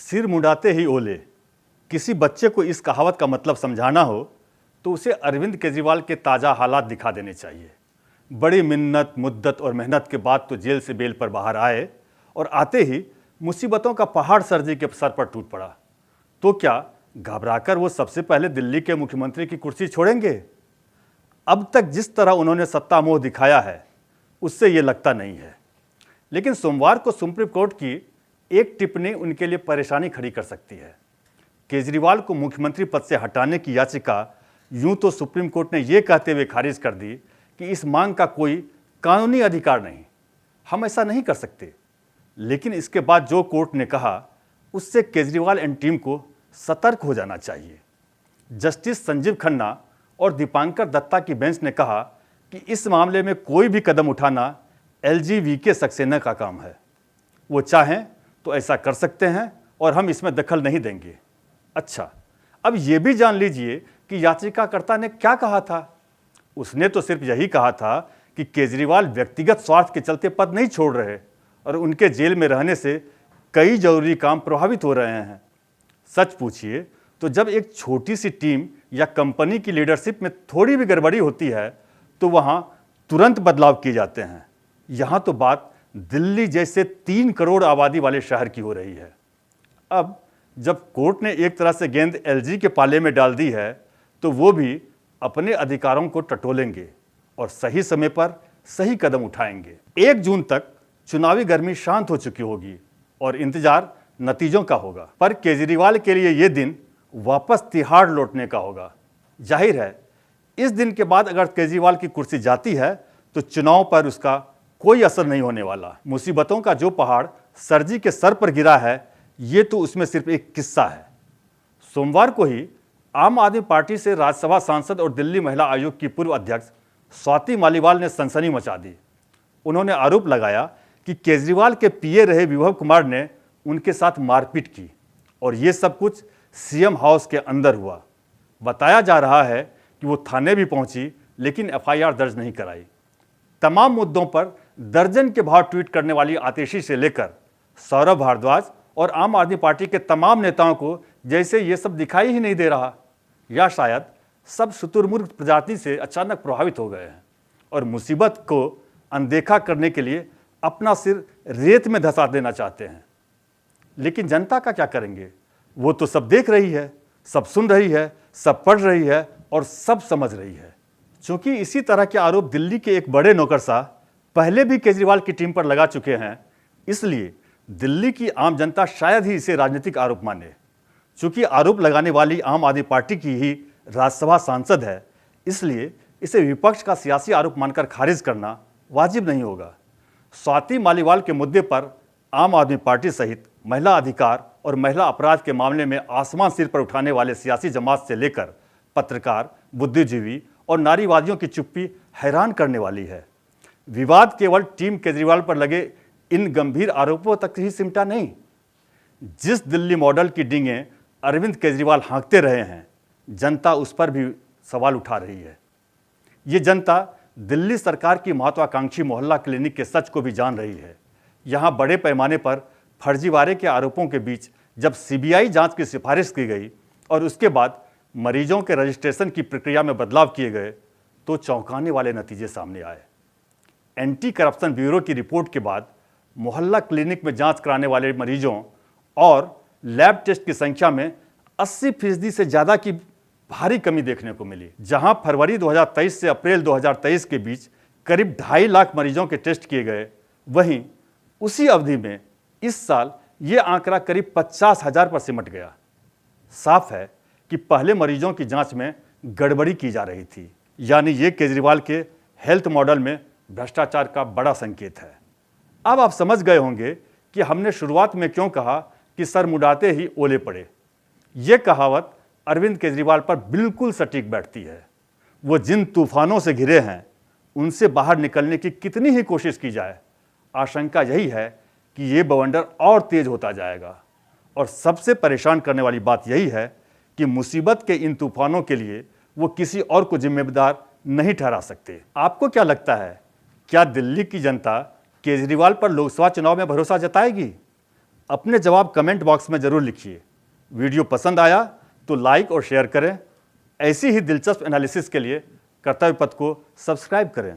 सिर मुंडाते ही ओले। किसी बच्चे को इस कहावत का मतलब समझाना हो तो उसे अरविंद केजरीवाल के ताज़ा हालात दिखा देने चाहिए। बड़ी मिन्नत मुद्दत और मेहनत के बाद तो जेल से बेल पर बाहर आए और आते ही मुसीबतों का पहाड़ सर जी के सर पर टूट पड़ा। तो क्या घबराकर वो सबसे पहले दिल्ली के मुख्यमंत्री की कुर्सी छोड़ेंगे? अब तक जिस तरह उन्होंने सत्ता मोह दिखाया है उससे ये लगता नहीं है। लेकिन सोमवार को सुप्रीम कोर्ट की एक टिप्पणी उनके लिए परेशानी खड़ी कर सकती है। केजरीवाल को मुख्यमंत्री पद से हटाने की याचिका यूं तो सुप्रीम कोर्ट ने यह कहते हुए खारिज कर दी कि इस मांग का कोई कानूनी अधिकार नहीं, हम ऐसा नहीं कर सकते। लेकिन इसके बाद जो कोर्ट ने कहा उससे केजरीवाल एंड टीम को सतर्क हो जाना चाहिए। जस्टिस संजीव खन्ना और दीपांकर दत्ता की बेंच ने कहा कि इस मामले में कोई भी कदम उठाना LGVK सक्सेना का काम है। वो चाहें तो ऐसा कर सकते हैं और हम इसमें दखल नहीं देंगे। अच्छा, अब ये भी जान लीजिए कि याचिकाकर्ता ने क्या कहा था। उसने तो सिर्फ यही कहा था कि केजरीवाल व्यक्तिगत स्वार्थ के चलते पद नहीं छोड़ रहे और उनके जेल में रहने से कई जरूरी काम प्रभावित हो रहे हैं। सच पूछिए तो जब एक छोटी सी टीम या कंपनी की लीडरशिप में थोड़ी भी गड़बड़ी होती है तो वहां तुरंत बदलाव किए जाते हैं। यहां तो बात दिल्ली जैसे 3 करोड़ आबादी वाले शहर की हो रही है। अब जब कोर्ट ने एक तरह से गेंद LG के पाले में डाल दी है तो वो भी अपने अधिकारों को टटोलेंगे और सही समय पर सही कदम उठाएंगे। 1 जून तक चुनावी गर्मी शांत हो चुकी होगी और इंतजार नतीजों का होगा। पर केजरीवाल के लिए ये दिन वापस तिहाड़ लौटने का होगा। जाहिर है इस दिन के बाद अगर केजरीवाल की कुर्सी जाती है तो चुनाव पर उसका कोई असर नहीं होने वाला। मुसीबतों का जो पहाड़ सर जी के सर पर गिरा है ये तो उसमें सिर्फ एक किस्सा है। सोमवार को ही आम आदमी पार्टी से राज्यसभा सांसद और दिल्ली महिला आयोग की पूर्व अध्यक्ष स्वाति मालीवाल ने सनसनी मचा दी। उन्होंने आरोप लगाया कि केजरीवाल के पीए रहे विभव कुमार ने उनके साथ मारपीट की और ये सब कुछ CM हाउस के अंदर हुआ। बताया जा रहा है कि वो थाने भी पहुंची लेकिन FIR दर्ज नहीं कराई। तमाम मुद्दों पर दर्जन के भाव ट्वीट करने वाली आतिशी से लेकर सौरभ भारद्वाज और आम आदमी पार्टी के तमाम नेताओं को जैसे ये सब दिखाई ही नहीं दे रहा, या शायद सब शुतुरमुर्ग प्रजाति से अचानक प्रभावित हो गए हैं और मुसीबत को अनदेखा करने के लिए अपना सिर रेत में धंसा देना चाहते हैं। लेकिन जनता का क्या करेंगे? वो तो सब देख रही है, सब सुन रही है, सब पढ़ रही है और सब समझ रही है। चूंकि इसी तरह के आरोप दिल्ली के एक बड़े नौकरशाह पहले भी केजरीवाल की टीम पर लगा चुके हैं, इसलिए दिल्ली की आम जनता शायद ही इसे राजनीतिक आरोप माने। चूंकि आरोप लगाने वाली आम आदमी पार्टी की ही राज्यसभा सांसद है, इसलिए इसे विपक्ष का सियासी आरोप मानकर खारिज करना वाजिब नहीं होगा। स्वाति मालीवाल के मुद्दे पर आम आदमी पार्टी सहित महिला अधिकार और महिला अपराध के मामले में आसमान सिर पर उठाने वाले सियासी जमात से लेकर पत्रकार, बुद्धिजीवी और नारीवादियों की चुप्पी हैरान करने वाली है। विवाद केवल टीम केजरीवाल पर लगे इन गंभीर आरोपों तक ही सिमटा नहीं। जिस दिल्ली मॉडल की डींगें अरविंद केजरीवाल हाँकते रहे हैं, जनता उस पर भी सवाल उठा रही है। ये जनता दिल्ली सरकार की महत्वाकांक्षी मोहल्ला क्लिनिक के सच को भी जान रही है। यहाँ बड़े पैमाने पर फर्जीवाड़े के आरोपों के बीच जब CBI जांच की सिफारिश की गई और उसके बाद मरीजों के रजिस्ट्रेशन की प्रक्रिया में बदलाव किए गए तो चौंकाने वाले नतीजे सामने आए। एंटी करप्शन ब्यूरो की रिपोर्ट के बाद मोहल्ला क्लिनिक में जांच कराने वाले मरीजों और लैब टेस्ट की संख्या में 80% से ज़्यादा की भारी कमी देखने को मिली। जहां फरवरी 2023 से अप्रैल 2023 के बीच करीब 2.5 लाख मरीजों के टेस्ट किए गए, वहीं उसी अवधि में इस साल ये आंकड़ा करीब 50,000 पर सिमट गया। साफ है कि पहले मरीजों की जांच में गड़बड़ी की जा रही थी, यानी ये केजरीवाल के हेल्थ मॉडल में भ्रष्टाचार का बड़ा संकेत है। अब आप समझ गए होंगे कि हमने शुरुआत में क्यों कहा कि सर मुंडाते ही ओले पड़े। ये कहावत अरविंद केजरीवाल पर बिल्कुल सटीक बैठती है। वो जिन तूफानों से घिरे हैं उनसे बाहर निकलने की कितनी ही कोशिश की जाए, आशंका यही है कि ये बवंडर और तेज होता जाएगा। और सबसे परेशान करने वाली बात यही है कि मुसीबत के इन तूफानों के लिए वो किसी और को जिम्मेदार नहीं ठहरा सकते। आपको क्या लगता है, क्या दिल्ली की जनता केजरीवाल पर लोकसभा चुनाव में भरोसा जताएगी? अपने जवाब कमेंट बॉक्स में ज़रूर लिखिए। वीडियो पसंद आया तो लाइक और शेयर करें। ऐसी ही दिलचस्प एनालिसिस के लिए कर्तव्य पथ को सब्सक्राइब करें।